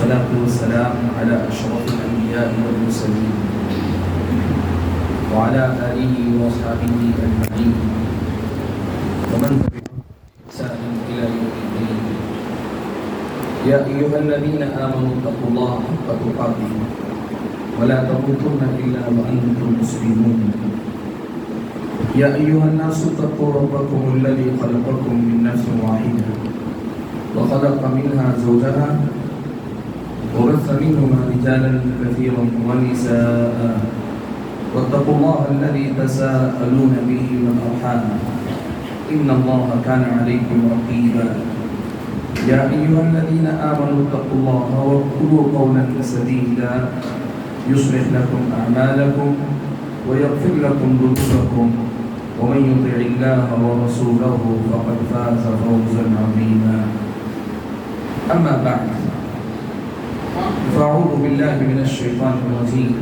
والصلاة والسلام على أشرف الأنبياء والمرسلين وعلى آله وأصحابه أجمعين ومن تبعهم بإحسان إلى يوم الدين. يا أيها الذين آمنوا اتقوا الله حق تقاته ولا تموتن إلا وأنتم مسلمون. يا أيها الناس اتقوا ربكم الذي خلقكم من نفس واحدة وخلق منها زوجها وبث منهما رجالا كثيرا ونساء واتقوا الله الذي تساءلون به والأرحام إن الله كان عليكم رقيبا. يا أيها الذين آمنوا اتقوا الله وقولوا قولا سديدا يصلح لكم أعمالكم ويغفر لكم ذنوبكم ومن يطع الله ورسوله فقد فاز فوزا عظيما. أما بعد فأعوذ بالله من الشيطان الرجيم.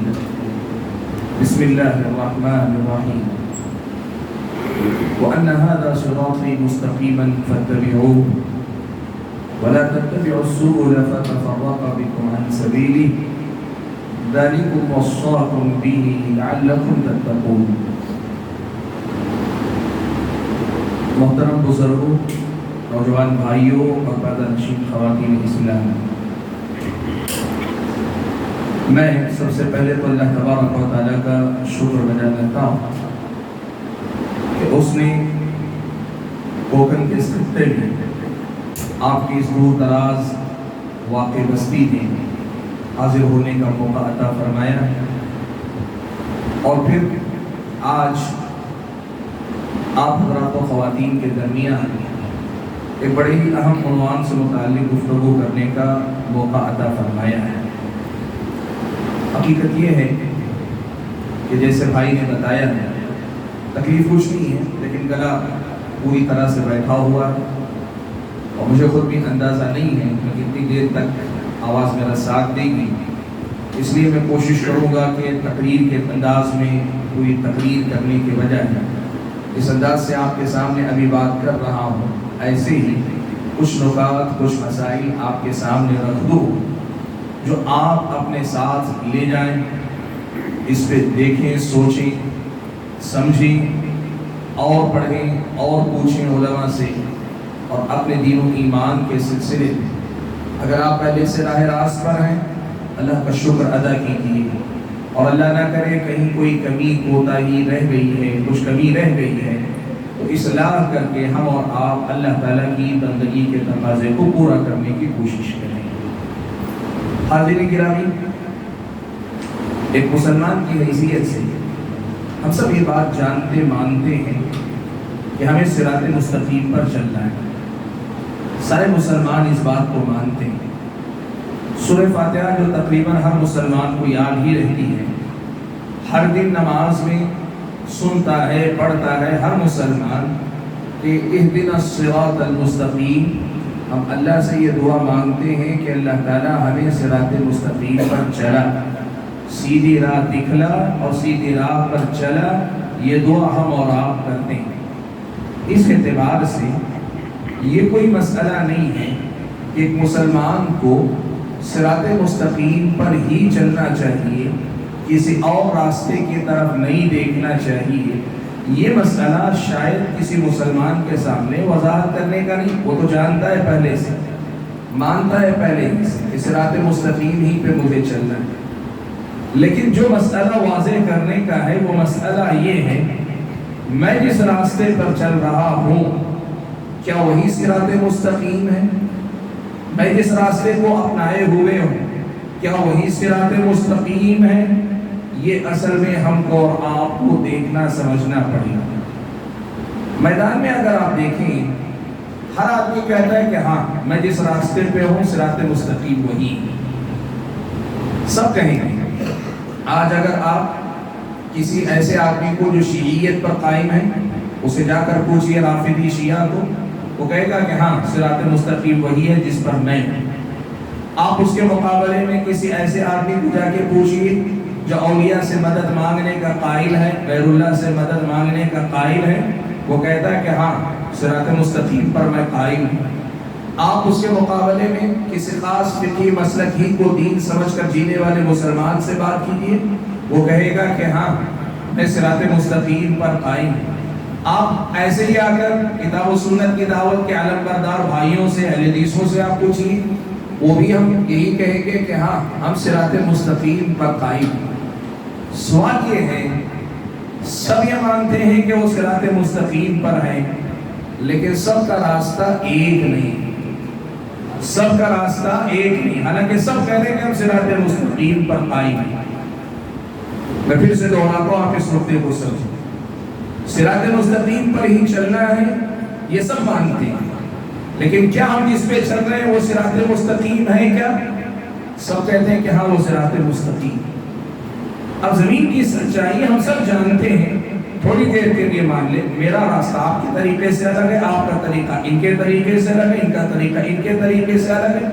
بسم الله الرحمن الرحيم. وأن هذا صراطي مستقيما فاتبعوه ولا تتبعوا السبل فتفرق بكم عن سبيله ذلكم وصاكم به لعلكم تتقون. محترم بزرگوں، نوجوان بھائیوں اور پردہ نشین خواتین اسلام، میں سب سے پہلے تو اللہ تبارک و تعالیٰ کا شکر بجا کرتا ہوں کہ اس نے کوکن کے اس خطے میں آپ کی اس دور دراز واقع بستی میں حاضر ہونے کا موقع عطا فرمایا اور پھر آج آپ حضرات و خواتین کے درمیان ایک بڑے ہی اہم عنوان سے متعلق گفتگو کرنے کا موقع عطا فرمایا ہے۔ حقیقت یہ ہے کہ جیسے بھائی نے بتایا ہے، تکلیف کچھ نہیں ہے لیکن گلا پوری طرح سے بیٹھا ہوا ہے اور مجھے خود بھی اندازہ نہیں ہے کہ کتنی دیر تک آواز میرا ساتھ دے گی، اس لیے میں کوشش کروں گا کہ تقریر کے انداز میں پوری تقریر کرنے کے بجائے اس انداز سے آپ کے سامنے ابھی بات کر رہا ہوں، ایسے ہی کچھ نکات کچھ مسائل آپ کے سامنے رکھ دوں جو آپ اپنے ساتھ لے جائیں، اس پہ دیکھیں، سوچیں، سمجھیں اور پڑھیں اور پوچھیں علماء سے، اور اپنے دین و ایمان کے سلسلے میں اگر آپ پہلے سے راہ راست پر ہیں اللہ کا شکر ادا کیجیے، اور اللہ نہ کرے کہیں کوئی کمی کوتاہی رہ گئی ہے، کچھ کمی رہ گئی ہے تو اصلاح کر کے ہم اور آپ اللہ تعالیٰ کی بندگی کے تقاضے کو پورا کرنے کی کوشش کریں۔ حاضرین گرامی، ایک مسلمان کی حیثیت سے ہم سب یہ بات جانتے مانتے ہیں کہ ہمیں صراط مستقیم پر چلنا ہے، سارے مسلمان اس بات کو مانتے ہیں۔ سورہ فاتحہ جو تقریباً ہر مسلمان کو یاد ہی رہتی ہے، ہر دن نماز میں سنتا ہے، پڑھتا ہے ہر مسلمان کہ اہدنا الصراط المستقیم۔ ہم اللہ سے یہ دعا مانگتے ہیں کہ اللہ تعالیٰ ہمیں صراط مستقیم پر چلا، سیدھی راہ دکھلا اور سیدھی راہ پر چلا، یہ دعا ہم اور آپ کرتے ہیں۔ اس اعتبار سے یہ کوئی مسئلہ نہیں ہے کہ ایک مسلمان کو صراط مستقیم پر ہی چلنا چاہیے، کسی اور راستے کی طرف نہیں دیکھنا چاہیے، یہ مسئلہ شاید کسی مسلمان کے سامنے وضاحت کرنے کا نہیں، وہ تو جانتا ہے پہلے سے، مانتا ہے پہلے ہی سے کہ صراط مستقیم ہی پہ مجھے چلنا ہے، لیکن جو مسئلہ واضح کرنے کا ہے وہ مسئلہ یہ ہے میں جس راستے پر چل رہا ہوں کیا وہی صراط مستقیم ہے؟ میں جس راستے کو اپنائے ہوئے ہوں کیا وہی صراط مستقیم ہے؟ یہ اصل میں ہم کو اور آپ کو دیکھنا سمجھنا پڑے گا۔ میدان میں اگر آپ دیکھیں ہر آدمی کہتا ہے کہ ہاں میں جس راستے پہ ہوں صراط مستقیم وہی، سب کہیں گے۔ آج اگر آپ کسی ایسے آدمی کو جو شیعیت پر قائم ہے اسے جا کر پوچھئے رافضی شیعہ کو، وہ کہے گا کہ ہاں صراط مستقیم وہی ہے جس پر میں ہوں۔ آپ اس کے مقابلے میں کسی ایسے آدمی کو جا کے پوچھئے جو اولیاء سے مدد مانگنے کا قائل ہے، غیر اللہ سے مدد مانگنے کا قائل ہے، وہ کہتا ہے کہ ہاں صراط مستقیم پر میں قائم ہوں۔ آپ اس کے مقابلے میں کسی خاص فقہی مسلک ہی کو دین سمجھ کر جینے والے مسلمان سے بات کیجیے، وہ کہے گا کہ ہاں میں صراط مستقیم پر قائم ہوں۔ آپ ایسے ہی آ کر کتاب و سنت کی دعوت کے علم بردار بھائیوں سے، اہل حدیثوں سے آپ پوچھیے، وہ بھی ہم یہی کہیں گے کہ ہاں ہم صراط مستقیم پر قائم ہیں۔ سوال یہ ہے، سب یہ مانتے ہیں کہ وہ صراط مستقیم پر ہیں، لیکن سب کا راستہ ایک نہیں، سب کا راستہ ایک نہیں، حالانکہ سب کہہ رہے ہیں کہ ہم صراط مستقیم پر قائم ہیں۔ میں پھر سے دوہراتا ہوں، آپ اس نقطے کو سمجھیں۔ صراط مستقیم پر ہی چلنا ہے یہ سب مانتے ہیں، لیکن کیا ہم جس پہ چل رہے ہیں وہ صراط مستقیم ہے کیا؟ سب کہتے ہیں کہ ہاں وہ صراط مستقیم۔ اب زمین کی سچائی ہم سب جانتے ہیں، تھوڑی دیر کے لیے مان لیں میرا راستہ آپ کے طریقے سے الگ ہے، آپ کا طریقہ ان کے طریقے سے الگ ہے، ان کا طریقہ ان کے طریقے سے الگ ہے۔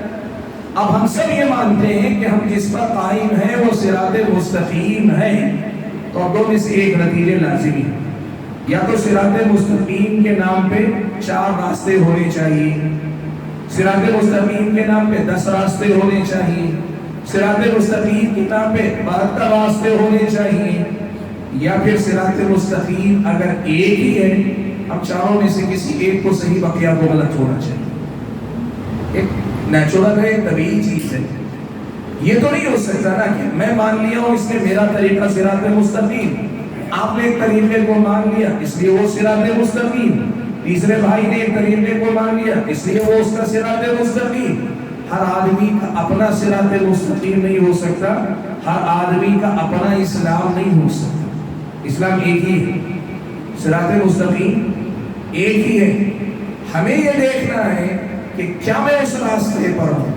اب ہم سب یہ مانتے ہیں کہ ہم جس پر قائم ہیں وہ صراط مستقیم ہے، تو اب دو میں سے ایک نتیجے لازمی ہیں، یا تو صراط مستقیم کے نام پہ 4 راستے ہونے چاہیے، صراط مستقیم کے نام پہ 10 راستے ہونے چاہیے، صراط مستقیم کے نام پہ 72 راستے ہونے چاہیے، یا پھر صراط مستقیم اگر ایک ہی ہے اب چاروں میں سے کسی ایک کو صحیح بقیہ کو غلط ہونا چاہیے۔ ایک نیچرل ہے، طبیعی چیز ہے۔ یہ تو نہیں ہو سکتا نا کہ میں مان لیا ہوں اس نے میرا طریقہ صراط مستقیم، آپ نے ایک طریقے کو مان لیا اس لیے وہ صراط مستقیم، تیسرے بھائی نے ایک طریقے کو مان لیا اس لیے وہ اس کا صراط مستقیم۔ ہر آدمی کا اپنا صراط مستقیم نہیں ہو سکتا، ہر آدمی کا اپنا اسلام نہیں ہو سکتا۔ اسلام ایک ہی ہے، صراط مستقیم ایک ہی ہے۔ ہمیں یہ دیکھنا ہے کہ کیا میں اس راستے پر ہوں؟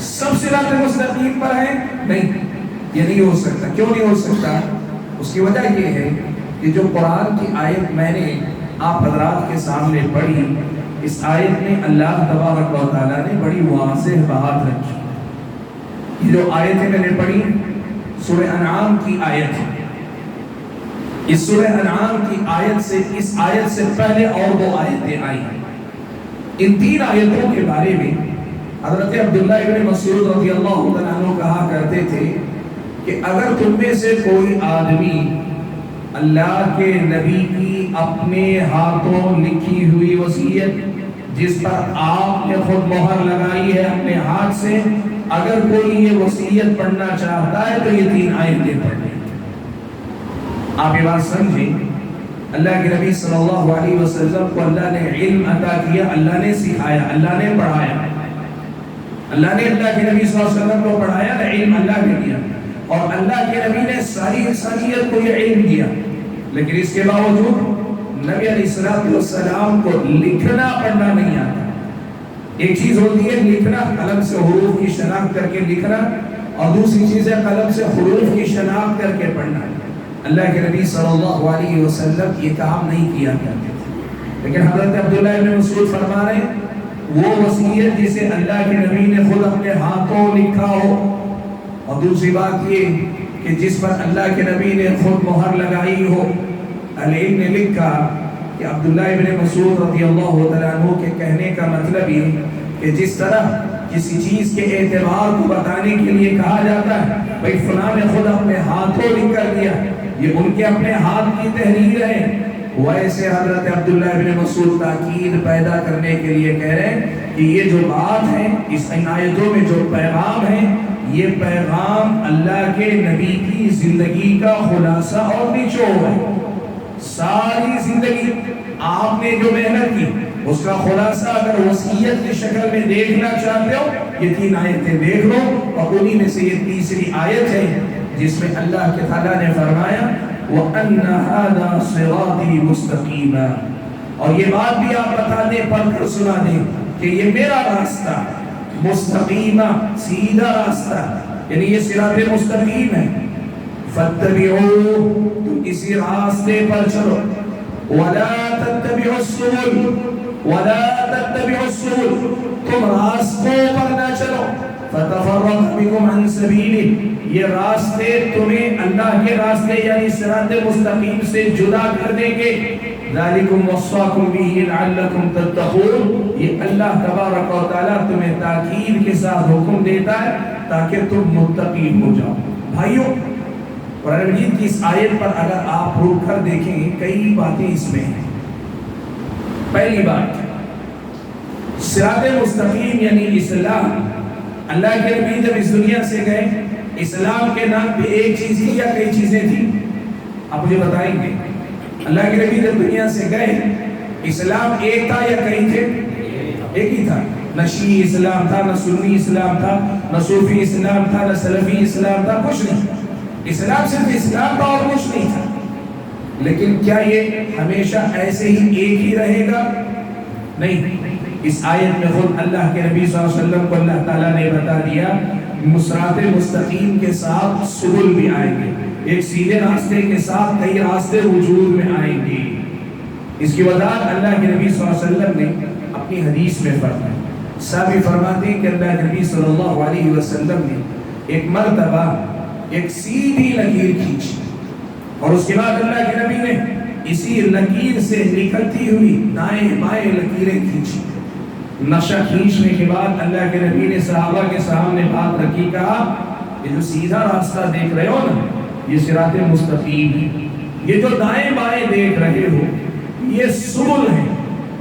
سب صراط مستقیم پر ہیں؟ نہیں، یہ نہیں ہو سکتا۔ کیوں نہیں ہو سکتا؟ اس کی وجہ یہ ہے کہ جو قرآن کی آیت میں نے آپ حضرات کے سامنے پڑھی، اس آیت میں اللہ تبارک و تعالیٰ نے بڑی واضح بات رکھی۔ یہ جو آیتیں میں نے پڑھی سورہ انعام کی آیت ہے، اس سورہ انعام کی آیت سے، اس آیت سے پہلے اور 2 آیتیں آئی ہیں۔ ان 3 آیتوں کے بارے میں حضرت عبداللہ ابن مسعود رضی اللہ عنہ کہا کرتے تھے کہ اگر تم میں سے کوئی آدمی اللہ کے نبی کی اپنے ہاتھوں لکھی ہوئی وصیت جس پر آپ نے خود مہر لگائی ہے اپنے ہاتھ سے، اگر کوئی یہ وصیت پڑھنا چاہتا ہے تو یہ 3 آیتیں پڑھیں۔ آپ یہ بات سمجھیں، اللہ کے نبی صلی اللہ علیہ وسلم کو اللہ نے علم عطا کیا، اللہ نے سکھایا، اللہ نے پڑھایا، اللہ نے اللہ کے نبی صلی اللہ علیہ وسلم کو پڑھایا، علم اللہ نے دیا، اور اللہ کے نبی نے ساری انسانیت کو یہ علم دیا، لیکن اس کے باوجود نبی علیہ السلام کو لکھنا پڑھنا نہیں آتا۔ ایک چیز ہوتی ہے لکھنا، قلم سے حروف کی شناخت کر کے لکھنا، اور دوسری چیز ہے قلم سے حروف کی شناخت کر کے پڑھنا۔ اللہ کے نبی صلی اللہ علیہ وسلم یہ کام نہیں کیا کرتے تھے، لیکن حضرت عبداللہ ابن مسعود فرما رہے ہیں وہ وصیت جسے اللہ کے نبی نے خود اپنے ہاتھوں لکھا ہو، اور دوسری بات یہ کہ جس پر اللہ کے نبی نے خود مہر لگائی ہو۔ اہل علم نے لکھا کہ عبداللہ ابن مسعود رضی اللہ عنہ کے کہنے کا مطلب یہ کہ جس طرح کسی چیز کے اعتبار کو بتانے کے لیے کہا جاتا ہے بھئی فلاں نے خود اپنے ہاتھوں لکھ کر دیا، یہ ان کے اپنے ہاتھ کی تحریر ہے، ویسے حضرت عبداللہ ابن مسعود تاکید پیدا کرنے کے لیے کہہ رہے ہیں کہ یہ جو بات ہے اس آیتوں میں جو پیغام ہے، یہ پیغام اللہ کے نبی کی زندگی کا خلاصہ اور نچوڑ ہے۔ ساری زندگی آپ نے جو محنت کی اس کا خلاصہ اگر وصیت کی شکل میں دیکھنا چاہتے ہو یہ 3 آیتیں دیکھ لو، اور انہی میں سے یہ تیسری آیت ہے جس میں اللہ کے تعالیٰ نے فرمایا وَأَنَّ هَذَا صِرَاطِي مُسْتَقِيمًا، اور یہ بات بھی آپ بتا دیں، پڑھ کر سنا دیں کہ یہ میرا راستہ مستقیمہ، سیدھا راستہ، یعنی یہ صراط مستقیم ہے۔ فَاتَّبِعُوا، تم اسی راستے پر چلو، وَلَا تَتَّبِعُوا السُّبُلَ، وَلَا تَتَّبِعُوا السُّبُلَ، تم راستوں پر نہ چلو، فَتَفَرَّقَ بِكُمْ عَنْ سَبِيلِهِ، یہ راستے تمہیں اللہ کے راستے یعنی صراط مستقیم سے جدا کر دیں گے، ذالکم وصاکم بہ لعلکم تتقون، یہ اللہ تبارک و تعالیٰ تمہیں تاکید کے ساتھ حکم دیتا ہے تاکہ تم متقی ہو جاؤ۔ بھائیوں، قرآن مجید کی اس آیت پر اگر آپ رک کر دیکھیں کئی باتیں اس میں ہیں۔ پہلی بات، صراط مستقیم یعنی اسلام۔ اللہ کے نبی جب اس دنیا سے گئے، اسلام کے نام پہ ایک چیز تھی یا کئی چیزیں تھیں؟ آپ مجھے بتائیں گے۔ اللہ کے نبی جب دنیا سے گئے، اسلام ایک تھا یا کئی تھے؟ ایک ہی تھا۔ نہ شیعی اسلام تھا، نہ سنی اسلام تھا، نہ صوفی اسلام تھا، نہ سلفی اسلام تھا، کچھ نہیں۔ اسلام صرف اسلام تھا اور کچھ نہیں تھا۔ لیکن کیا یہ ہمیشہ ایسے ہی ایک ہی رہے گا؟ نہیں۔ اس آیت میں خود اللہ کے نبی صلی اللہ علیہ وسلم کو اللہ تعالیٰ نے بتا دیا صراط مستقیم کے ساتھ سبل بھی آئیں گے، ایک سیدھے راستے کے ساتھ کئی راستے وجود میں آئیں گے۔ اس کی وضاحت اللہ کے نبی صلی اللہ علیہ وسلم نے اپنی حدیث میں فرمائی۔ صحابی فرماتے ہیں کہ اللہ کے نبی صلی اللہ علیہ وسلم نے ایک مرتبہ ایک سیدھی لکیر کھینچی اور اس کے بعد اللہ کے نبی نے اسی لکیر سے نکلتی ہوئی دائیں بائیں لکیریں کھینچی۔ نقشہ کھینچنے کے بعد اللہ کے نبی نے صحابہ کے سامنے بات رکھی، کہا یہ جو سیدھا راستہ دیکھ رہے ہو نا، یہ صراط مستقیم ہے۔ یہ جو دائیں بائیں دیکھ رہے ہو یہ سبل ہیں،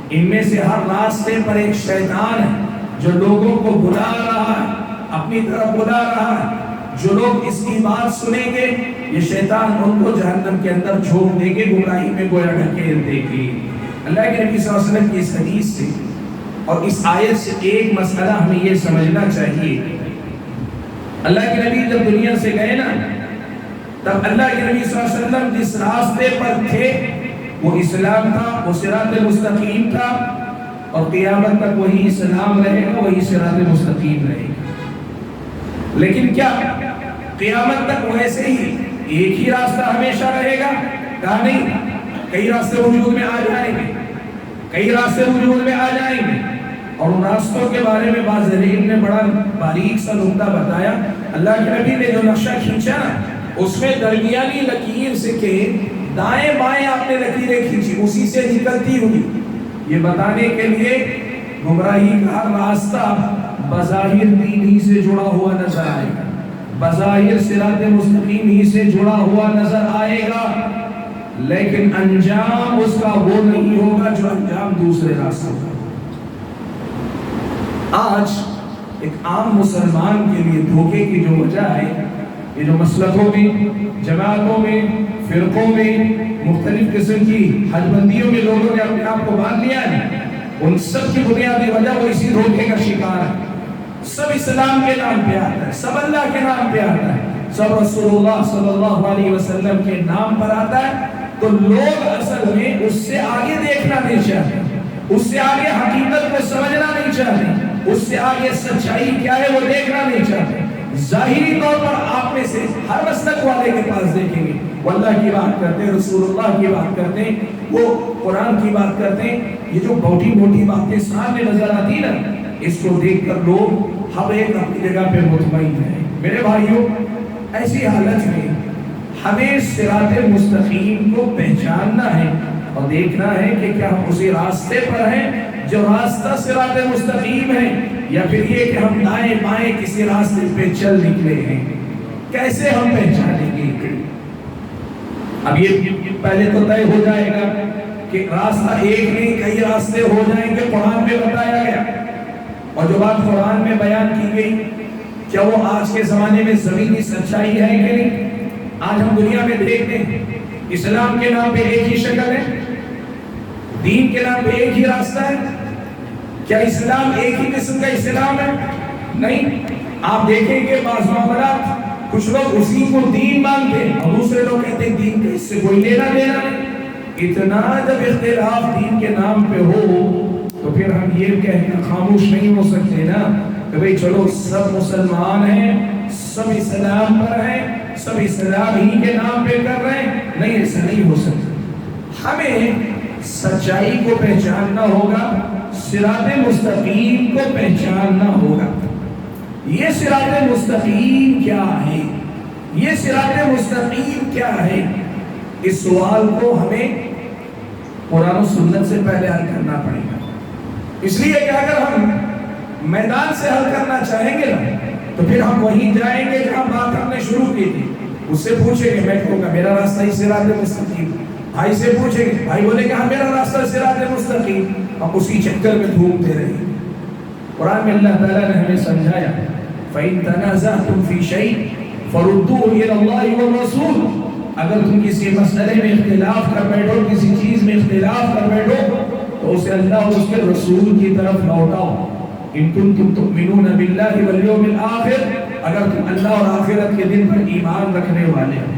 ان میں سے ہر راستے پر ایک شیطان ہے جو لوگوں کو بلا رہا ہے، اپنی طرف بلا رہا ہے۔ جو لوگ اس کی بات سنیں گے یہ شیطان ان کو جہنم کے اندر جھونک دے گے، گمراہی میں گویا ڈھکیل دے گی۔ اللہ کے نبی صلی اللہ علیہ وسلم کی اس حدیث سے اور اس آیت سے ایک مسئلہ ہمیں یہ سمجھنا چاہیے۔ اللہ کے نبی جب دنیا سے گئے نا، تب اللہ کے نبی صلی اللہ علیہ وسلم جس راستے پر تھے وہ اسلام تھا، وہ صراط مستقیم تھا، اور قیامت تک وہی اسلام رہے گا، وہی صراط مستقیم رہے گا۔ لیکن کیا قیامت تک ویسے ہی ایک ہی راستہ ہمیشہ رہے گا؟ کہا نہیں، کئی راستے وجود میں آ جائیں گے، کئی راستے وجود میں آ جائیں گے۔ اور ان راستوں کے بارے میں بعض علم نے بڑا باریک سا نقطہ بتایا۔ اللہ کے نبی نے جو نقشہ کھینچا نا، اس میں درمیانی لکیر سے کہ دائیں بائیں آپ نے لکیریں کھینچی، اسی سے نکلتی ہوئی، یہ بتانے کے لیے گمراہی کا راستہ بظاہر دین ہی سے جڑا ہوا نظر آئے گا، بظاہر صراط مستقیم ہی سے جڑا ہوا نظر آئے گا، لیکن انجام اس کا وہ نہیں ہوگا جو انجام دوسرے راستوں کا۔ آج ایک عام مسلمان کے لیے دھوکے کی جو وجہ ہے، یہ جو مسلکوں میں، جماعتوں میں، فرقوں میں، مختلف قسم کی حد بندیوں میں لوگوں نے اپنے آپ کو باندھ لیا ہے، ان سب کی بنیادی وجہ وہ اسی دھوکے کا شکار ہے۔ سب اسلام کے نام پہ آتا ہے، سب اللہ کے نام پہ آتا ہے، سب رسول اللہ صلی اللہ علیہ وسلم کے نام پر آتا ہے، تو لوگ اصل میں اس سے آگے دیکھنا نہیں چاہتے، اس سے آگے حقیقت کو سمجھنا نہیں چاہتے، اس سے آگے سچائی کیا ہے وہ دیکھنا نہیں چاہتے۔ ظاہری طور پر آپ میں سے ہر مسلک والے کے پاس دیکھیں گے، وہ اللہ کی بات کرتے ہیں، رسول اللہ کی بات کرتے ہیں، وہ قرآن کی بات کرتے ہیں، یہ جو موٹی موٹی باتیں سامنے نظر آتی نا، اس کو دیکھ کر لوگ ہر ایک اپنی جگہ پہ مطمئن ہیں۔ میرے بھائیوں، ایسی حالت میں ہمیں صراط مستقیم کو پہچاننا ہے اور دیکھنا ہے کہ کیا ہم اسی راستے پر ہیں جو راستہ صراط مستقیم ہے، یا پھر یہ کہ ہم دائیں بائیں کسی راستے پہ چل نکلے ہیں۔ کیسے ہم پہچانیں گے؟ اب یہ پہلے تو طے ہو جائے گا کہ راستہ ایک نہیں کئی راستے ہو جائیں گے، قرآن میں بتایا گیا، اور جو بات قرآن میں بیان کی گئی کیا وہ آج کے زمانے میں زمینی سچائی ہے کہ نہیں؟ آج ہم دنیا میں دیکھتے ہیں اسلام کے نام پہ ایک ہی شکل ہے، دین کے نام پہ ایک ہی راستہ ہے، کیا اسلام ایک ہی قسم کا اسلام ہے؟ نہیں۔ آپ دیکھیں کہ بعض معاملات کچھ لوگ اسی کو دین مانتے ہیں اور دوسرے لوگ کہتے ہیں دین کا اس سے کوئی لینا دینا نہیں۔ اتنا جب اختلاف دین کے نام پہ ہو تو پھر ہم یہ کہہ کے خاموش نہیں ہو سکتے نا کہ بھئی چلو سب مسلمان ہیں، سب اسلام پر ہیں، سب اسلام ہی کے نام پہ کر رہے ہیں۔ نہیں، ایسا نہیں ہو سکتا۔ ہمیں سچائی کو پہچاننا ہوگا، صراط مستقیم کو پہچاننا ہوگا۔ یہ صراط مستقیم کیا ہے؟ یہ صراط مستقیم کیا ہے؟ اس سوال کو ہمیں قرآن و سنت سے پہلے حل کرنا پڑے گا. اس لیے کہ اگر ہم میدان سے حل کرنا چاہیں گے نا تو پھر ہم وہیں جائیں گے جہاں بات ہم نے شروع کی تھی. اس سے پوچھیں گے، میں کہوں گا میرا راستہ ہی صراط مستقیم. بھائی سے پوچھیں گے، بھائی بولے کہ ہاں میرا راستہ صراط مستقیم. ہم اسی چکر میں گھومتے رہے. قرآن میں اللہ تعالیٰ نے ہمیں سمجھایا فَإِن تَنَازَعْتُمْ فِي شَيْءٍ فَرُدُّوهُ إِلَى اللَّهِ وَالرَّسُولِ. اگر تم کسی مسئلے میں اختلاف کر بیٹھو، کسی چیز میں اختلاف کر بیٹھو تو اسے اللہ اور اس کے رسول کی طرف لوٹاؤ. ان کنتم تؤمنون باللہ والیوم الآخر، اگر تم اللہ اور آخرت کے دن پر ایمان رکھنے والے ہو.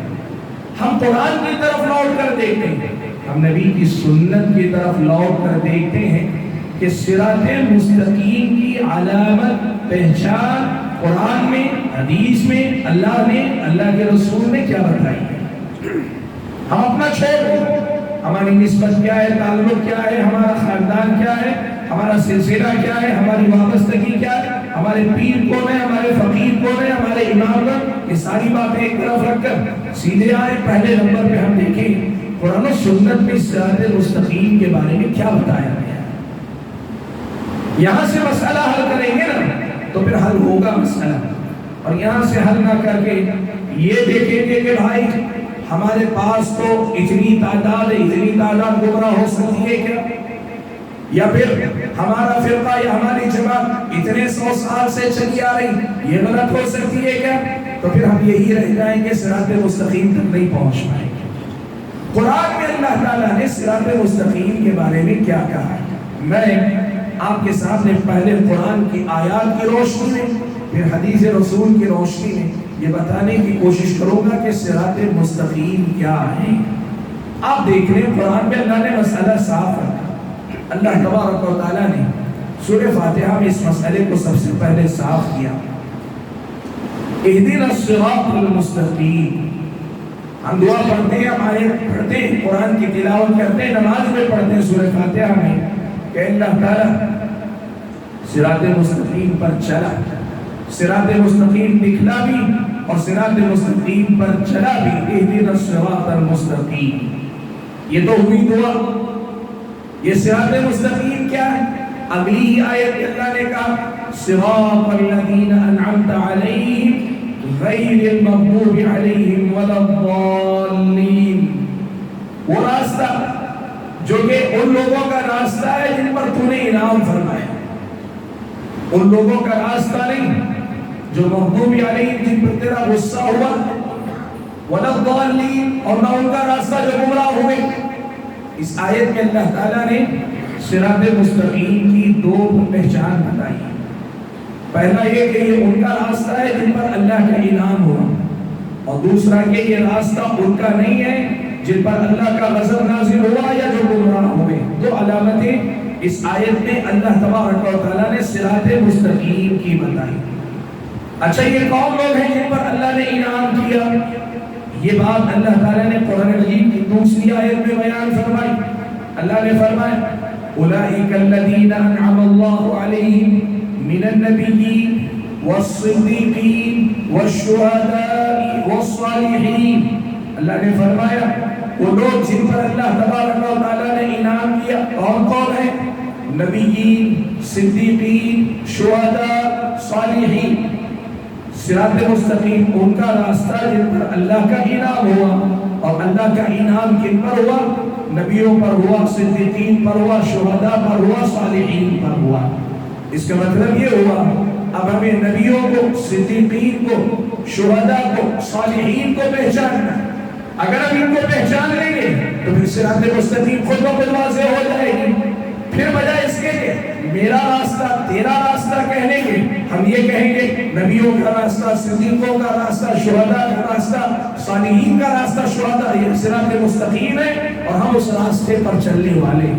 ہم قرآن کی طرف لوٹ کر دیکھتے ہیں، ہم نبی کی سنت کی طرف لوٹ کر دیکھتے ہیں کہ صراط مستقیم کی علامت پہچان قرآن میں، حدیث میں اللہ نے، اللہ کے رسول نے کیا بتائی ہے. ہم اپنا چھوڑ دیں، ہماری نسبت کیا ہے، تعلق کیا ہے، ہمارا خاندان کیا ہے، ہمارا سلسلہ کیا ہے، ہماری وابستگی کیا ہے، ہمارے پیر کون ہے، ہمارے فقیر کون ہے، ہمارے امام کون، یہ ساری باتیں ایک طرف رکھ کر سیدھے آئے پہلے نمبر پہ ہم دیکھیں قرآن و سنت میں صراط مستقیم کے بارے میں کیا بتایا گیا. یہاں سے مسئلہ حل کریں گے نا تو پھر حل ہوگا مسئلہ. اور یہاں سے حل نہ کر کے یہ دیکھیں گے کہ بھائی ہمارے پاس تو اتنی تعداد ہے، اتنی تعداد گمراہ ہو سکتی ہے کیا، یا پھر ہمارا فرقہ یا ہماری جماعت اتنے 100 سال سے چلی آ رہی، یہ غلط ہو سکتی ہے کیا، تو پھر ہم یہی رہ جائیں گے، صراط مستقیم تک نہیں پہنچ پائیں گے. قرآن میں اللہ تعالیٰ نے صراط مستقیم کے بارے میں کیا کہا ہے. میں آپ کے سامنے پہلے قرآن کی آیات کی روشنی میں پھر حدیث رسول کی روشنی میں یہ بتانے کی کوشش کروں گا کہ صراط مستقیم کیا ہے. آپ دیکھ لیں قرآن میں اللہ نے مسئلہ صاف رکھا. اللہ تبارک و تعالیٰ نے سورہ فاتحہ میں اس مسئلے کو سب سے پہلے صاف کیا. اہدنا الصراط المستقیم. ہم دعا پڑھتے ہیں، ہم آیت پڑھتے ہیں، قرآن کی تلاوت کرتے ہیں، نماز میں پڑھتے ہیں سورہ فاتحہ میں کہ اللہ تعالیٰ صراط مستقیم پر چلا، صراط مستقیم دکھلا بھی اور صراط مستقیم پر چلا بھی. اہدنا الصراط المستقیم. یہ تو ہوئی دعا. یہ صراط مستقیم کیا ہے؟ اگلی ہی آیت میں اللہ نے کہا صراط الذین انعمت علیہم غیر المغضوب علیہم ولا الضالین. وہ راستہ جو کہ ان لوگوں کا راستہ ہے جن پر تو نے انعام فرمایا، ان لوگوں کا راستہ نہیں جو مغضوب علیہم جن پر تیرا غصہ ہوا، ولا الضالین اور نہ ان کا راستہ جو گمراہ ہوئے. اس آیت میں اللہ تعالیٰ نے صراط مستقیم کی دو پہچان بتائی. پہلا یہ کہ یہ ان کا راستہ ہے جن پر اللہ کا انعام ہوا، اور دوسرا کہ یہ راستہ ان کا نہیں ہے جن پر اللہ کا غضب نازل ہوا یا جو گمراہ ہوئے. دو علامتیں اس آیت میں اللہ تبارک و تعالیٰ نے صراط مستقیم کی بتائی. اچھا یہ کون لوگ ہیں جن پر اللہ نے انعام کیا؟ یہ بات اللہ تعالیٰ نے قرآن مجید کی دوسری آیت میں بیان فرمائی. اللہ نے فرمایا اولئک الذین انعم اللہ علیہم من النبیین والصدیقین والشہداء والصالحین. اللہ نے فرمایا وہ لوگ جن پر اللہ تبارک و تعالیٰ نے انعام کیا اور کون ہیں؟ نبیین، صدیقین، شہداء، صالحین. صراط مستقیم ان کا راستہ جن پر اللہ کا انعام ہوا، اور اللہ کا انعام کن پر ہوا؟ نبیوں پر ہوا، صدیقین پر ہوا، شہداء پر ہوا، صالحین پر ہوا. اس کا مطلب یہ ہوا اب ہمیں نبیوں کو، صدیقین کو، شہداء کو، صالحین کو پہچاننا. اگر ہم ان کو پہچان لیں گے تو پھر صراط مستقیم خود بخود واضح ہو جائے گی. پھر بجائے اس کے کہ میرا راستہ تیرا راستہ کہنے کے ہم یہ کہیں گے نبیوں کا راستہ، صدیقوں کا راستہ، شہداء کا راستہ، صالحین کا راستہ. شہداء یہ صراط مستقیم ہے اور ہم اس راستے پر چلنے والے.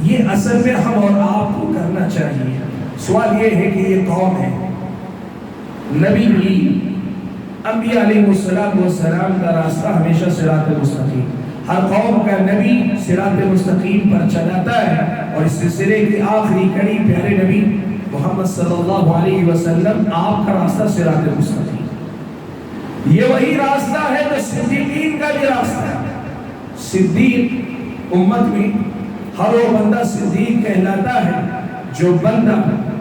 یہ اصل میں ہم اور آپ کو کرنا چاہیے. سوال یہ ہے کہ یہ قوم ہے نبی بھی انبیاء علیہ السلام کا راستہ ہمیشہ صراط مستقیم. ہر قوم کا نبی صراط مستقیم پر چلاتا ہے، اور اس سلسلے کی آخری کڑی پیارے نبی محمد صلی اللہ علیہ وسلم آپ کا راستہ صراط مستقیم. یہ وہی راستہ ہے جو صدیقین کا بھی راستہ ہے. صدیق امت میں ہر وہ بندہ صدیق کہلاتا ہے جو بندہ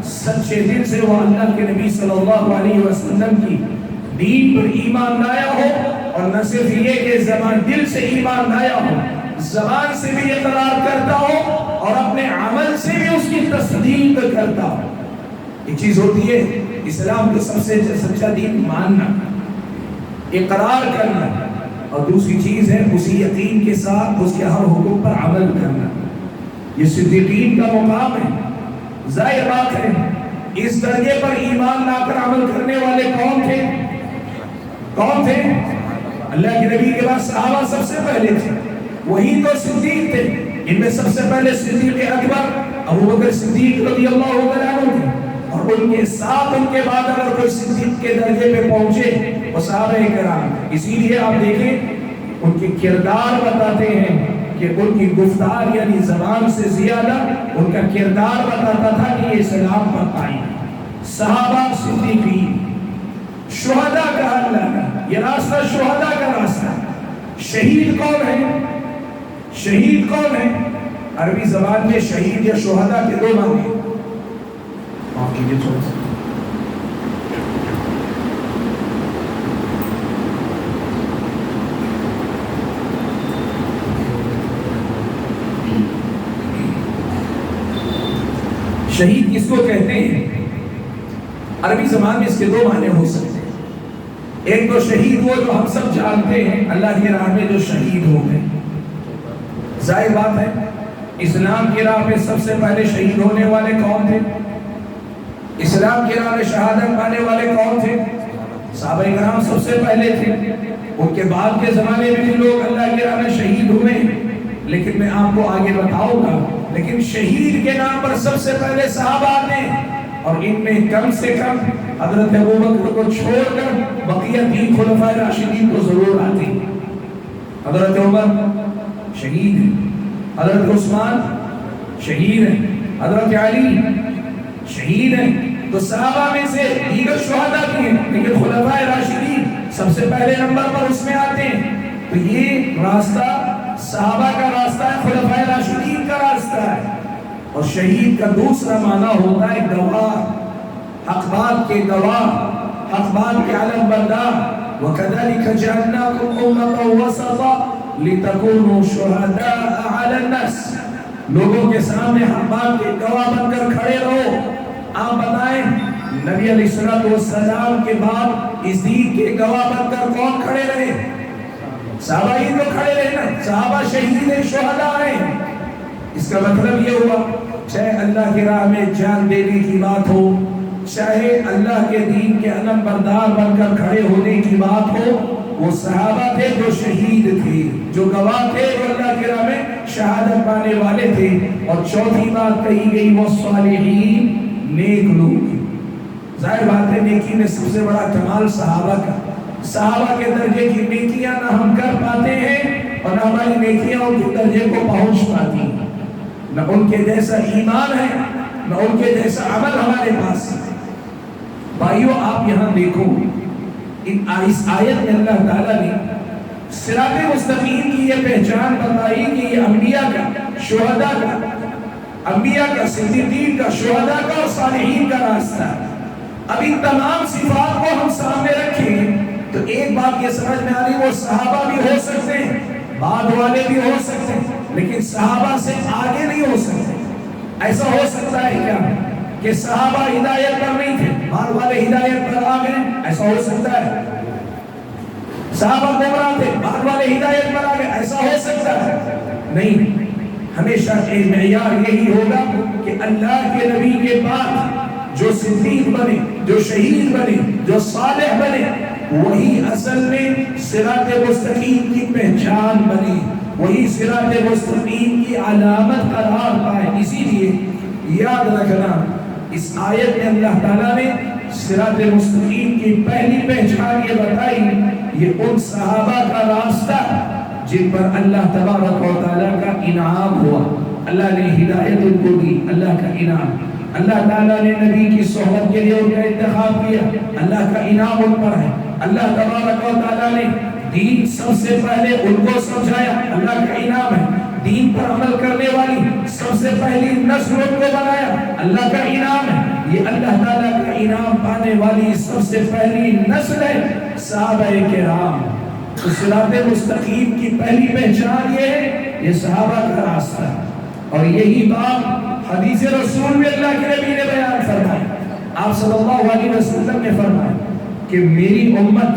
سچے دل سے وہ اللہ کے نبی صلی اللہ علیہ وسلم کی دین پر ایمان لایا ہو، اور نہ صرف یہ کہ زبان دل سے ایمان لایا ہو، زبان سے بھی اقرار کرتا ہو اور اپنے عمل سے بھی اس کی تصدیق کرتا ہو۔ ایک چیز ہوتی ہے اسلام کا سب سے سچا دین ماننا، اقرار کرنا، اور دوسری چیز ہے اسی یقین کے ساتھ اس کے ہر حکم پر عمل کرنا۔ یہ صدیقین کا مقام ہے۔ ظاہر بات ہے اس درجے پر ایمان لا کر عمل کرنے والے کون تھے؟ کون تھے؟ اللہ کے نبی کے بعد صحابہ سب سے پہلے تھے، وہی تو صدیق تھے۔ ان میں سب سے پہلے صدیق اکبر ابو بکر صدیق رضی اللہ عنہ تھے، اور ان کے ساتھ ان کے بعد اگر کوئی صدیق کے درجے پہ پہنچے وہ صحابہ کرام۔ اسی لیے آپ دیکھیں ان کے کردار بتاتے ہیں کہ ان کی گفتار یعنی زبان سے زیادہ ان کا کردار بتاتا تھا کہ یہ اسلام پر قائم ہے۔ صحابہ، صدیقین، شہداء کا اللہ ہے، یہ راستہ شہداء کا راستہ ہے۔ شہید کون ہے؟ شہید کون ہے؟ عربی زبان میں شہید یا شہداء کے دو معنی ہیں۔ معاف کیجیے تھوڑا سا۔ شہید کس کو کہتے ہیں؟ عربی زبان میں اس کے دو معنی ہو سکتے ہیں۔ ایک تو شہید وہ جو ہم سب جانتے ہیں، اللہ کی راہ میں جو شہید ہو گئے۔ ظاہر بات ہے اسلام کی راہ میں سب سے پہلے شہید ہونے والے کون تھے؟ اسلام کی راہ میں شہادت پانے والے کون تھے؟ صحابہ کرام سب سے پہلے تھے۔ ان کے بعد کے زمانے میں بھی لوگ اللہ کی راہ میں شہید ہوئے، لیکن میں آپ کو آگے بتاؤں گا۔ لیکن شہید کے نام پر سب سے پہلے صحابہ آتے ہیں، اور ان میں کم سے کم حضرت ابوبکر کو چھوڑ کر بقیہ تین خلفاء راشدین کو ضرور آتے ہیں۔ حضرت عمر شہید ہیں، حضرت عثمان شہید ہیں، حضرت علی شہید ہیں۔ تو صحابہ میں سے دیگر شہداء بھی ہیں، لیکن خلفاء راشدین سب سے پہلے نمبر پر اس میں آتے ہیں۔ تو یہ راستہ صحابہ کا راستہ ہے، خلفاء راشدین کا راستہ ہے۔ اور شہید کا دوسرا معنی ہوتا ہے گواہ، حق بات کے گواہ، حق بات کے علم بردار۔ وَكَذَلِكَ جَعَلْنَاكُمْ أُمَّةً وَسَطًا لِتَكُونُوا شُهَدَاءَ عَلَى النَّاسِ۔ لوگوں کے سامنے حق بات کے گواہ بن کر کھڑے رہو۔ آپ بتائیں نبی علیہ السلام کے بعد اس دین کے گواہ بن کر کون کھڑے رہے؟ صحابہ ہی تو کھڑے رہے نا۔ صحابہ شہید ہیں، شہداء ہیں۔ اس کا مطلب یہ ہوا چاہے اللہ کی راہ میں جان دینے کی بات ہو، چاہے اللہ کے دین کے علم بردار بن کر کھڑے ہونے کی بات ہو، وہ صحابہ تھے جو شہید تھے، جو گواہ تھے، جو اللہ کی راہ میں شہادت پانے والے تھے۔ اور چوتھی بات کہی گئی وہ صالحین، نیک لوگ۔ ظاہر بات ہے نیکی میں سب سے بڑا کمال صحابہ کا، صحابہ کے درجے کی نیکیاں نہ ہم کر پاتے ہیں، اور نہ ہماری نیکیاں ان کے درجے کو پہنچ پاتی ہیں۔ نہ ان کے جیسا ایمان ہے، نہ ان کے جیسا عمل ہمارے پاس ہے۔ بھائیو آپ یہاں دیکھو، اس آیت میں اللہ تعالیٰ نے صراط مستقیم کی یہ پہچان بتائی کہ یہ انبیاء کا، شہداء کا، انبیاء کا، صدیقین کا، شہداء کا اور صالحین کا راستہ ہے۔ اب ان تمام صفات کو ہم سامنے رکھیں تو ایک بات یہ سمجھ میں آ رہی، وہ صحابہ بھی ہو سکتے ہیں، بعد والے بھی ہو سکتے ہیں، لیکن صحابہ سے آگے نہیں ہو سکتے۔ ایسا ہو سکتا ہے کیا کہ صحابہ ہدایت پر نہیں تھے، بعد والے ہدایت پر آ گئے؟ ایسا ہو سکتا ہے۔ صحابہ گمراہ تھے، بعد والے ہدایت پر آ گئے؟ ایسا ہو سکتا ہے؟ نہیں۔ ہمیشہ ایک معیار یہی ہوگا کہ اللہ کے نبی کے بعد جو صدیق بنے، جو شہید بنے، جو صالح بنے، وہی اصل میں صراط مستقیم کی پہچان بنے، وہی صراط مستقیم کی علامت قرار پائے۔ اسی لیے یاد رکھنا اس آیت میں اللہ تعالیٰ نے صراط مستقیم کی پہلی پہچان یہ بتائی، یہ ان صحابہ کا راستہ جن پر اللہ تبارک و تعالیٰ کا انعام ہوا، اللہ نے ہدایت ان کو دی، اللہ کا انعام۔ اللہ تعالیٰ نے نبی کی صحبت کے لیے ان کا انتخاب کیا، اللہ کا انعام ان پر ہے۔ اللہ تبارک و تعالیٰ نے دین سب سے پہلے ان کو سمجھایا، اللہ کا انعام ہے۔ دین پر عمل کرنے والی سب سے پہلی نسل کو بنایا. اللہ کا انعام ہے. یہ اللہ تعالیٰ کا انعام پانے والی سب سے پہلی نسل ہے صحابہ کرام. صراط مستقیم کی پہلی پہچان یہ ہے، یہ صحابہ کا راستہ. اور یہی بات حدیث رسول میں اللہ کے نبی نے بیان فرمائی. آپ صلی اللہ علیہ وسلم نے فرمایا کہ میری امت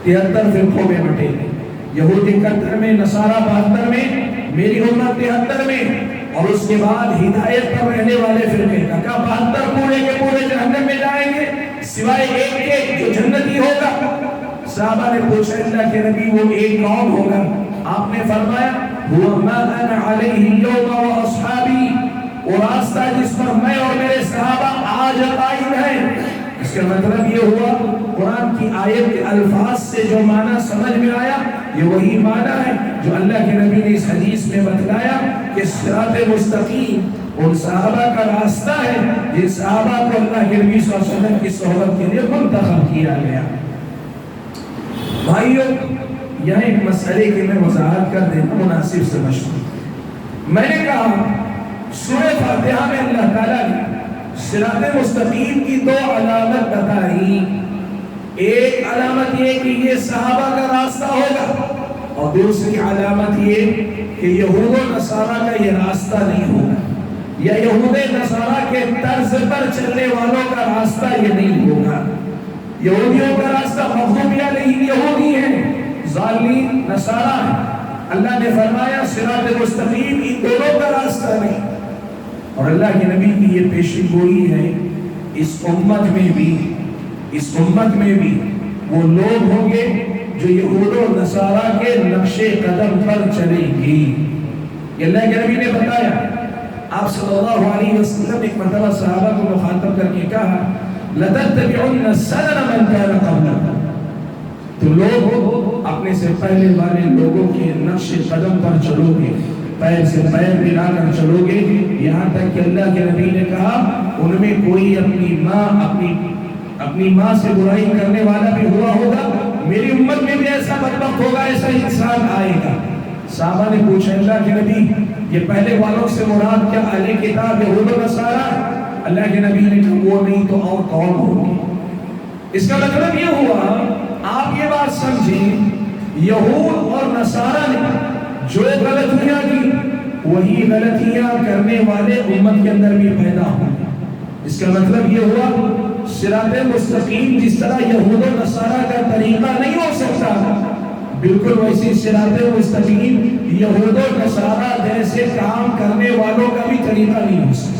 73 فرقوں میں بٹے گی. یہود 71 میں، نصارہ 72 میں، میری امت 73 میں. اور اس کے بعد ہدایت پر رہنے والے فرقے کا 72 پورے کے پورے جہنم میں جائیں گے سوائے ایک کے جو جنتی ہوگا. صحابہ نے پوچھا اللہ کے نبی وہ ایک کون ہوگا؟ آپ نے فرمایا هو ما انا علیہ اليوم واصحابی، وہ راستہ جس پر میں اور میرے صحابہ آج قائم ہیں. اس کا مطلب یہ ہوا قرآن کی آیت کے الفاظ سے جو معنی سمجھ میں آیا یہ وہی معنی ہے جو اللہ کے نبی نے اس حدیث میں بتلایا کہ صراط مستقیم ان صحابہ کا راستہ ہے جن صحابہ کو اللہ کے نبی صلی اللہ علیہ وسلم کی صحبت کے لیے منتخب کیا گیا. بھائیو یہاں ایک مسئلے کی میں وضاحت کر دینا مناسب سمجھتا ہوں. میں نے کہا سورہ فاتحہ میں اللہ تعالیٰ نے صراط مستقیم کی 2 علامت بتائی. ایک علامت یہ کہ یہ صحابہ کا راستہ ہوگا، اور دوسری علامت یہ کہ یہود و نصارہ کا یہ راستہ نہیں ہوگا، یا یہود و نصارہ کے طرز پر چلنے والوں کا راستہ یہ نہیں ہوگا. یہودیوں کا راستہ مغضوب علیہم یہودی ہیں، ضالین نصارہ ہیں. اللہ نے فرمایا صراط مستقیم ان دونوں کا راستہ نہیں. اور اللہ کے نبی کی یہ پیشن گوئی ہے اس امت میں بھی وہ لوگ ہوں گے جو یہود و نصارہ کے نقش قدم پر چلیں گی. یہ اللہ کے نبی نے بتایا. آپ صلی اللہ علیہ وسلم ایک مرتبہ صحابہ کو مخاطب کر کے کہا لَتَتَّبِعُنَّ سَنَنَ مَنْ كَانَ قَبْلَكُمْ، تو لوگ اپنے سے پہلے والے لوگوں کے نقش قدم پر چلو گے، پیر سے پیر ملا کر چلو گے. یہاں تک کہ اللہ کے نبی نے کہا ان میں کوئی اپنی ماں سے برائی کرنے والا بھی ہوا ہوگا. میری امت میں بھی ایسا بدبخت ہوگا، ایسا انسان آئے گا. صحابہ نے پوچھا اللہ کے نبی یہ پہلے والوں سے مراد کیا اہل کتاب یہود و نصارہ؟ اللہ کے نبی نے کہا وہ نہیں تو اور کون ہوگی؟ اس کا مطلب یہ ہوا آپ یہ بات سمجھیں یہود اور نصارہ نے جو غلطیاں کی وہی غلطیاں کرنے والے امت کے اندر بھی پیدا ہوں. اس کا مطلب یہ ہوا صراط مستقیم جس طرح یہود و نصارہ کا طریقہ نہیں ہو سکتا بالکل ویسی صراط مستقیم یہود و نصارہ جیسے کام کرنے والوں کا بھی طریقہ نہیں ہو سکتا.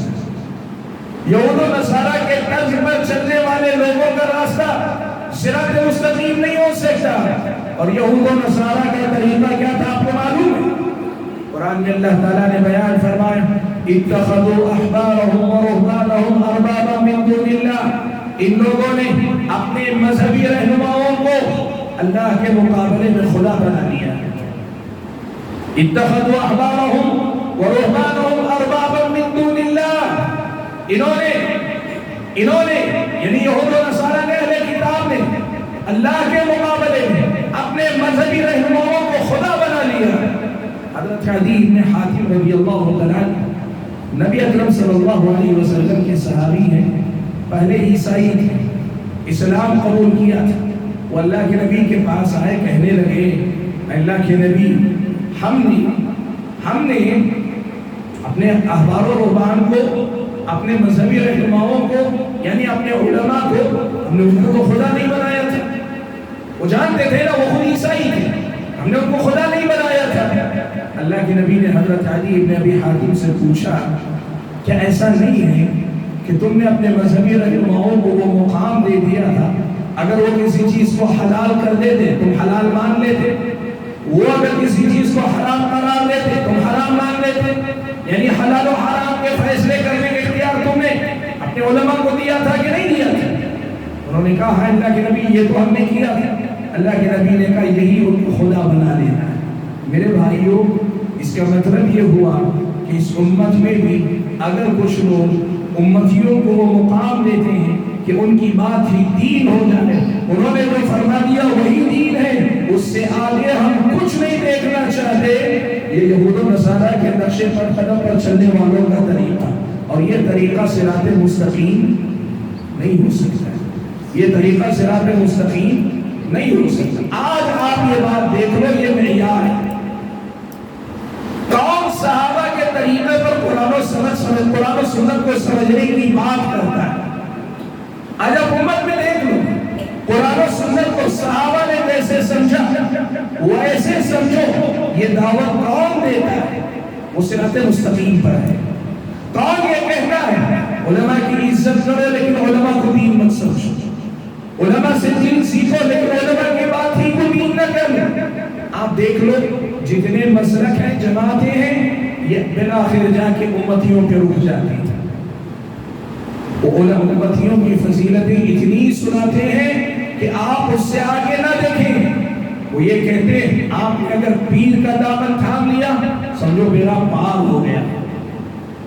یہود و نصارہ کے طرز پر چلنے والے لوگوں کا راستہ صراط مستقیم نہیں ہو سکتا. اور یہود و نصارہ کا طریقہ کیا تھا آپ کو معلوم ہے؟ قرآن میں اللہ تعالیٰ نے بیان فرمایا اتخذوا احبارهم ورهبانهم اربابا من دون اللہ، ان لوگوں نے اپنے مذہبی رہنماؤں کو اللہ کے مقابلے میں خدا بنا لیا. اتخذوا احبارهم ورهبانهم اربابا من دون اللہ، انہوں نے یعنی یہود و نصارہ نے اہل کتاب نے اللہ کے مقابلے میں اپنے مذہبی رہنماؤں کو خدا بنا لیا. حضرت عدی بن حاتم رضی اللہ تعالیٰ نبی اکرم صلی اللہ علیہ وسلم کے صحابی ہیں، پہلے عیسائی تھے، اسلام قبول کیا تھا. وہ اللہ کے نبی کے پاس آئے، کہنے لگے اللہ کے نبی ہم نے اپنے احبار و رہبان کو، اپنے مذہبی رہنماؤں کو یعنی اپنے علماء کو ہم نے ان کو خدا نہیں بنایا تھا. وہ جانتے تھے نا وہ خود عیسائی تھے، ہم نے ان کو خدا نہیں بنایا تھا. اللہ کے نبی نے حضرت علی ابن ابی حاتم سے پوچھا کیا ایسا نہیں ہے کہ تم نے اپنے مذہبی رہنماؤں کو وہ مقام دے دیا تھا، اگر وہ کسی چیز کو حلال کر دیتے تم حلال مان لیتے، وہ اگر کسی چیز کو حرام قرار دیتے تم حرام مان لیتے، یعنی حلال و حرام کے فیصلے کرنے کے اختیار تم نے اپنے علماء کو دیا تھا کہ نہیں دیا تھا؟ انہوں نے کہا اللہ کے نبی یہ تو ہم نے کیا تھا. اللہ کے نبی نے کہا یہی ان کو خدا بنا لینا ہے. میرے بھائیوں اس کا مطلب یہ ہوا کہ اس امت میں بھی اگر کچھ لوگ امتیوں کو وہ مقام دیتے ہیں کہ ان کی بات ہی دین ہو جائے. انہوں نے جو فرما دیا وہی دین ہے, اس سے آگے ہم کچھ نہیں دیکھنا چاہتے. یہ یہود و نصارہ کے نقشے پر قدم پر چلنے والوں کا طریقہ, اور یہ طریقہ صراط مستقیم نہیں ہو سکتا. یہ طریقہ صراط مستقیم نہیں ہو سکتا. آج آپ یہ بات دیکھ لو, یہ معیار ہے. کون صحابہ کے طریقے پر قرآن و سنت کو سمجھنے کی بات کرتا ہے؟ آج آپ امت میں دیکھ لو, قرآن و سنت کو صحابہ نے جیسے سمجھا ویسے سمجھو. یہ دعوت کون دیتا ہے؟ وہ صراط مستقیم پر ہے. کون یہ کہتا ہے علماء کی عزت کرو لیکن علماء کو دین مت سمجھو, علماء سے دین سیکھو لیکن علماء کی بات ہی کو دین نہ کرو. آپ دیکھ لو جتنے مسلک ہیں, جماعتیں ہیں, یہ بالآخر جا کے امتیوں پہ رک جاتی ہیں. وہ امتیوں کی فضیلتیں اتنی سناتے ہیں کہ آپ اس سے آگے نہ دیکھیں. وہ یہ کہتے ہیں آپ نے اگر پیر کا دامن تھام لیا سمجھو میرا پار ہو گیا.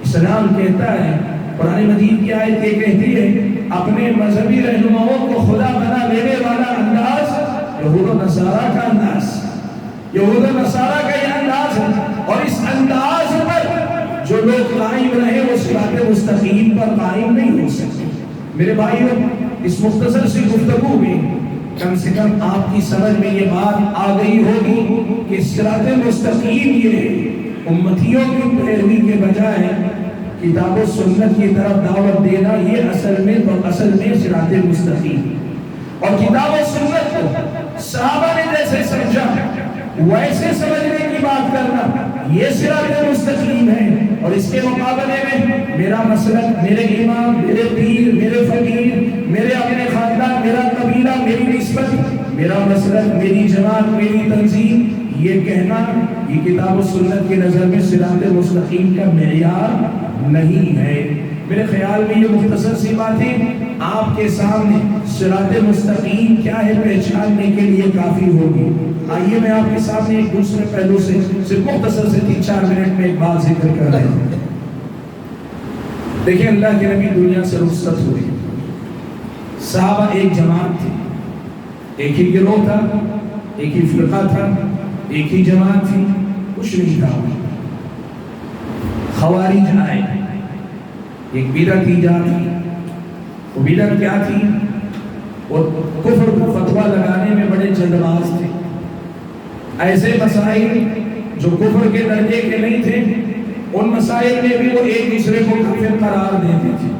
اسلام کہتا ہے, قرآن مجید کی آیت یہ کہتی ہے, اپنے مذہبی رہنماؤں کو خدا بنا لینے والا انداز یہود و نصارہ کا انداز, یہود و نصارہ کا یہ انداز ہے. اور اس انداز پر جو لوگ قائم رہے وہ صراط مستقیم پر قائم نہیں ہو سکتے. میرے بھائیوں, اس مختصر سی گفتگو میں کم سے کم آپ کی سمجھ میں یہ بات آ گئی ہوگی کہ صراط مستقیم یہ ہے. امتیوں کی پیروی کے بجائے کتاب و سنت کی طرف دعوت دینا, یہ اصل میں صراط مستقیم. اور کتاب و سنت کو صحابہ نے جیسے سمجھا ویسے سمجھنے کی بات کرنا, یہ صراط مستقیم ہے. اور اس کے مقابلے میں میرا مسلک, میرے امام, میرے پیر, میرے فقیر, میرے اپنے خاندان, میرا قبیلہ, میری نسبت, میرا مسلک, میری جماعت, میری تنظیم, یہ کہنا یہ کتاب و سنت کی نظر میں صراط مستقیم کا معیار نہیں ہے. میرے خیال میں یہ مختصر سی باتیں آپ کے سامنے صراط مستقیم کیا ہے پہچاننے کے لیے کافی ہوگی. آئیے میں آپ کے سامنے ایک دوسرے پہلو سے صرف مختصر سے 3-4 منٹ میں ایک بات ذکر کر رہے ہیں. دیکھیں, اللہ کے نبی دنیا سے رخصت ہوئے, صحابہ ایک جماعت تھی, ایک ہی گروہ تھا, ایک ہی فرقہ تھا, ایک ہی جماعت تھی, کچھ نہیں تھا. خوارج آئے, ایک بدعت ایجاد کی. وہ بدعت کیا تھی؟ وہ کفر کو فتویٰ لگانے میں بڑے جلد باز تھے. ایسے مسائل جو کفر کے درجے کے نہیں تھے, ان مسائل میں بھی وہ ایک دوسرے کو کافر قرار دیتے تھے.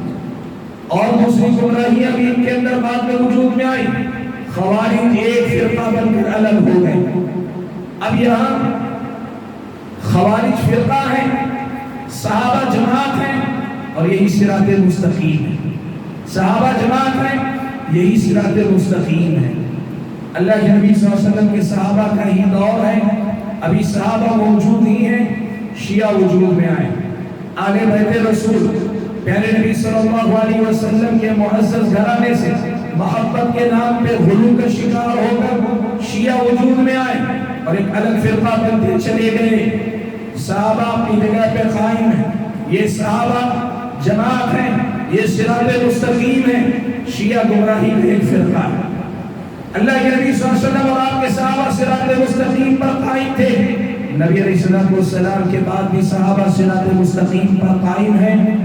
اور دوسری گمراہیاں بھی ان کے اندر بعد میں وجود میں آئی. خوارج ایک فرقہ بن کر الگ ہو گئے. اب یہاں خوارج فرقہ ہے, صحابہ جماعت ہیں, اور یہی صراط مستقیم ہے. صحابہ جماعت ہیں, یہی صراط مستقیم ہے. اللہ کے نبی صلی اللہ علیہ وسلم کے صحابہ کا ہی دور ہے. ابھی صحابہ موجود نہیں ہیں, شیعہ وجود میں آئے. آگے بیت رسول پیارے نبی صلی اللہ علیہ وسلم کے معزز گھرانے سے محبت کے نام پہ غلو کا شکار ہو کر شیعہ وجود میں آئے, اور ایک الگ فرقہ بنتے چلے گئے. صحابہ اپنی جگہ پہ قائم ہیں, یہ صحابہ جماعت ہیں, یہ صراط مستقیم ہے. شیعہ گمراہی کا ایک فرقہ ہے. اللہ کے نبی صلی اللہ علیہ وسلم اور آپ کے صحابہ صراط مستقیم پر قائم تھے. نبی علیہ السلام کے بعد بھی صحابہ صراط مستقیم پر قائم ہیں.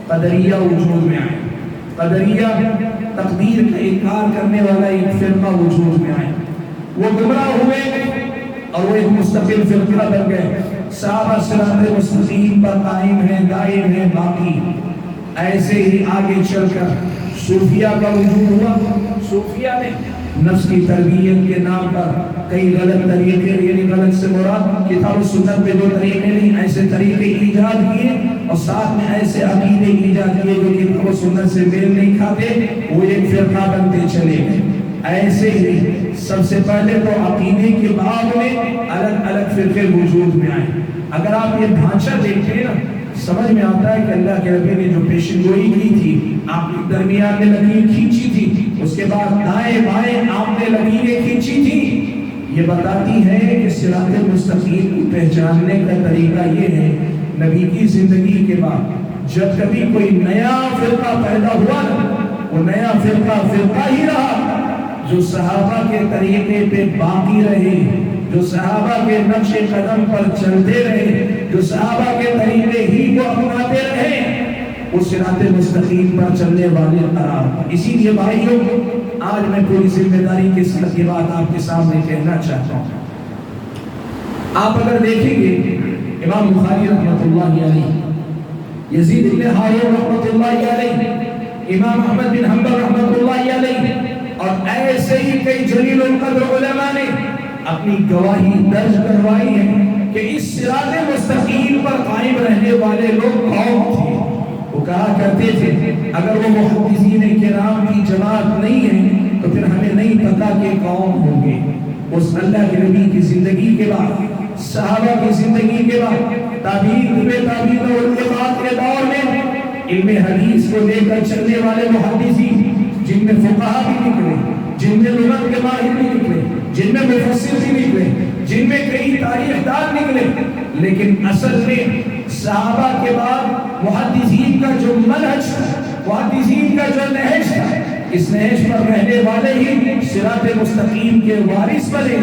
قدریہ وجود میں آئے. قدریہ تقدیر کا انکار کرنے والا ایک فرقہ وجود میں آئے. وہ گمراہ ہوئے اور وہ ایک مستقل فرقہ بن گئے. صحابہ صراط مستقیم پر قائم ہیں, دائم ہیں, باقی. ایسے ہی آگے چل کر صوفیہ کا وجود ہوا. صوفیہ نے نفس کی تربیت کے نام پر کئی غلط طریقے, یعنی غلط سے مراد کتاب و سنت پہ جو طریقے نہیں, ایسے طریقے ایجاد کیے, اور ساتھ میں ایسے عقیدے ایجاد کیے جو کتاب و سنت سے میل نہیں کھاتے. وہ ایک فرقہ بنتے چلے گئے. ایسے ہی سب سے پہلے تو عقیدے کے بعد میں الگ الگ فرقے وجود میں آئے. اگر آپ یہ ڈھانچہ دیکھیں نا, سمجھ میں آتا ہے کہ اللہ کے نبی نے جو پیشن گوئی کی تھی, آپ کے درمیان میں لکیر کھینچی تھی, اس کے بعد دائیں بائیں آپ نے لکیریں کھینچی تھی, یہ بتاتی ہے کہ صراط مستقیم کو پہچاننے کا طریقہ یہ ہے. نبی کی زندگی کے بعد جب کبھی کوئی نیا فرقہ پیدا ہوا نا, وہ نیا فرقہ ہی رہا جو صحابہ کے طریقے پہ باقی رہے، جو صحابہ کے نقش قدم پر چلتے رہے، جو صحابہ کے طریقے ہی کو اپناتے رہے، اس صراط مستقیم پر چلنے والے قرار۔ اسی لیے بھائیوں، آج میں پوری ذمہ داری کے ساتھ یہ بات آپ کے سامنے کہنا چاہتا ہوں۔ آپ اگر دیکھیں گے امام بخاری رحمۃ اللہ علیہ، یزید بن ہارون رحمۃ اللہ علیہ، امام احمد بن حنبل رحمۃ اللہ علیہ اور ایسے ہی کئی جلیل القدر علماء نے اپنی گواہی درج کروائی ہے کہ اس صراط مستقیم پر قائم رہنے والے لوگ کون تھے۔ وہ کہا کرتے تھے اگر وہ محدثین کرام کی جماعت نہیں ہے تو پھر ہمیں نہیں پتا کہ کون ہوں گے۔ اس اللہ کے نبی کی زندگی کے بعد، صحابہ کی زندگی کے بعد، تابعین اور ان کے بعد کے دور میں علم حدیث کو لے کر چلنے والے محدثین، جن میں فقہا بھی نکلے، جن میں لغت کے ماہر بھی نکلے، جن میں مفسر بھی نکلے، جن میں کئی تاریخ دان نکلے، لیکن اصل میں صحابہ کے بعد محدثین کا جو منہج تھا، محدثین کا جو نہج تھا، اس نہج پر رہنے والے ہی صراط مستقیم کے وارث بنے۔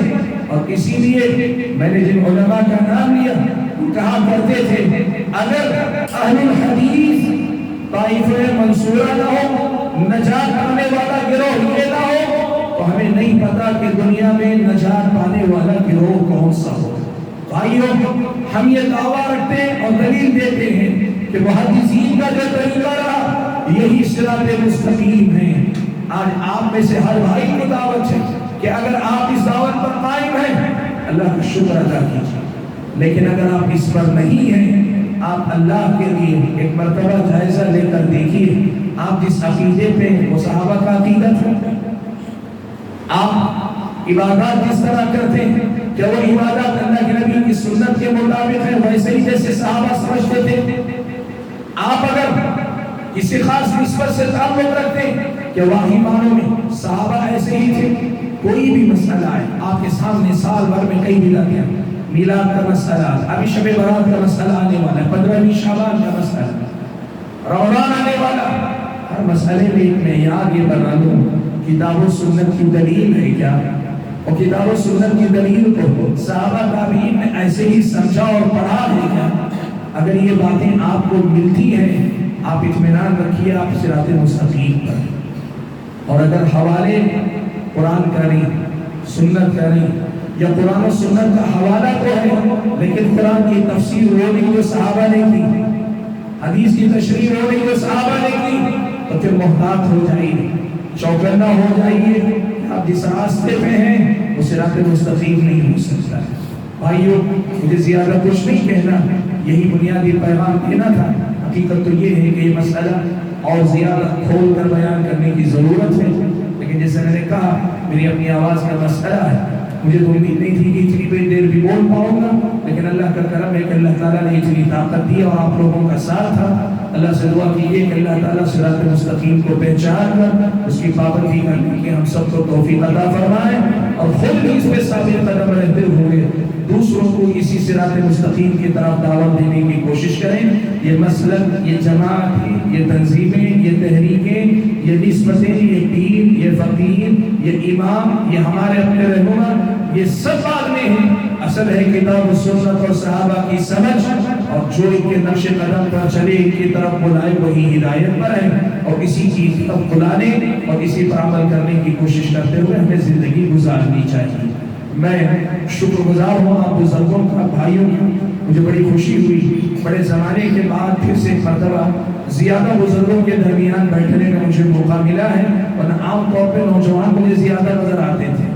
اور اسی لیے میں نے جن علماء کا نام لیا وہ کہا کرتے تھے اگر اہل الحدیث طائفہ منصورہ نہ ہو، نجات پانے والا گروہ یہ نہ ہو، تو ہمیں نہیں پتا کہ دنیا میں نجات پانے والا گروہ کون سا ہو۔ بھائیوں، ہم یہ دعویٰ رکھتے ہیں اور دلیل دیتے ہیں کہ محدثین کا جو طریقہ رہا یہی صراط مستقیم ہے۔ آج آپ میں سے ہر بھائی کو دعوت ہے کہ اگر آپ اس دعوت پر قائم ہیں اللہ کا شکر ادا کیجیے، لیکن اگر آپ اس پر نہیں ہیں، آپ اللہ کے لیے ایک مرتبہ جائزہ لے کر دیکھیے آپ جس عقیدے پہ وہ صحابہ کا عقیدہ تھا، آپ عبادات جس طرح کرتے ہیں کہ وہ عبادات اللہ کے نبی کی سنت کے مطابق ہے ویسے ہی جیسے صحابہ سمجھتے تھے۔ آپ اگر کسی خاص نسبت سے تعلق رکھتے ہیں کہ واقعی معنوں میں صحابہ ایسے ہی تھے، کوئی بھی مسئلہ ہے آپ کے سامنے سال بھر میں کئی بدعتیں ہیں، میلاد کا مسئلہ، ابھی شب برات کا مسئلہ آنے والا ہے، 15ویں شعبان کا مسئلہ، رمضان آنے والا، ہر مسئلے میں ایک معیار یہ بنا لوں کتاب و سنت کی دلیل ہے کیا، اور کتاب و سنت کی دلیل کو صحابہ تابعین نے ایسے ہی سمجھا اور پڑھا ہے کیا۔ اگر یہ باتیں آپ کو ملتی ہیں آپ اطمینان رکھیے آپ صراط مستقیم پر۔ اور اگر حوالے قرآن کا نہیں، سنت کا نہیں، یا قرآن و سنت کا حوالہ تو ہے لیکن قرآن کی تفسیر وہ نہیں جو صحابہ نے کی، حدیث کی تشریح وہ نہیں جو صحابہ نے کی، تو پھر محتاط ہو جائیے، چوکنا ہو جائیے، آپ جس راستے پہ ہیں وہ صراط مستقیم نہیں ہو سکتا ہے۔ بھائیوں، مجھے زیادہ کچھ نہیں کہنا، یہی بنیادی پیغام دینا تھا۔ حقیقت تو یہ ہے کہ یہ مسئلہ اور زیادہ کھول کر بیان کرنے کی ضرورت ہے، لیکن جیسے میں نے کہا میری اپنی آواز کا مسئلہ ہے، مجھے تو امید نہیں تھی کہ اتنی بڑی دیر بھی بول پاؤں گا، لیکن اللہ کا کرم ہے کہ اللہ تعالیٰ نے اتنی طاقت دی اور آپ لوگوں کا ساتھ تھا۔ اللہ سے دعا کیجیے کہ اللہ تعالیٰ صراط مستقیم کو پہچان کر اس کی پابندی کرنے کی ہم سب کو توفیق عطا فرمائے، اور خود بھی اس پہ ثابت قدم رہتے ہوئے دوسروں کو اسی صراط مستقیم کی طرف دعوت دینے کی کوشش کریں۔ یہ مسلک، یہ جماعت، یہ تنظیمیں، یہ تحریکیں، یہ نسبتیں، یہ پیر، یہ فقیر، یہ امام، یہ ہمارے اپنے رہنما، یہ سب بعد میں ہیں۔ اصل ہے کتاب و سنت اور صحابہ کی سمجھ، اور جو ان کے نقش قدم پر چلے ان کی طرف بلائے وہی ہدایت پر ہے، اور اسی چیز کی طرف بلانے اور اسی پر عمل کرنے کی کوشش کرتے ہوئے ہمیں زندگی گزارنی چاہیے۔ میں شکر گزار ہوں آپ بزرگوں کا، بھائیوں کا، مجھے بڑی خوشی ہوئی بڑے زمانے کے بعد پھر سے ایک مرتبہ زیادہ بزرگوں کے درمیان بیٹھنے کا مجھے موقع ملا ہے، ورنہ عام طور پہ نوجوان مجھے زیادہ نظر آتے تھے۔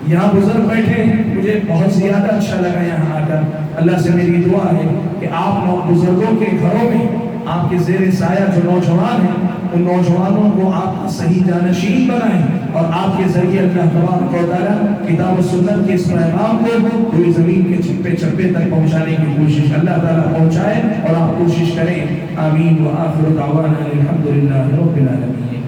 یہاں بزرگ بیٹھے مجھے بہت زیادہ اچھا لگا یہاں آ کر۔ اللہ سے میری دعا ہے کہ آپ بزرگوں کے گھروں میں آپ کے زیر سایہ جو نوجوان ہیں ان نوجوانوں کو آپ صحیح جانشین بنائیں، اور آپ کے ذریعے اللہ تبارک و تعالیٰ کتاب و سنت کے اس پیغام کو پوری زمین کے چپے چپے تک پہنچانے کی کوشش اللہ تعالیٰ پہنچائے، اور آپ کوشش کریں۔ آمین۔ وآخر دعوانا الحمدللہ رب العالمین۔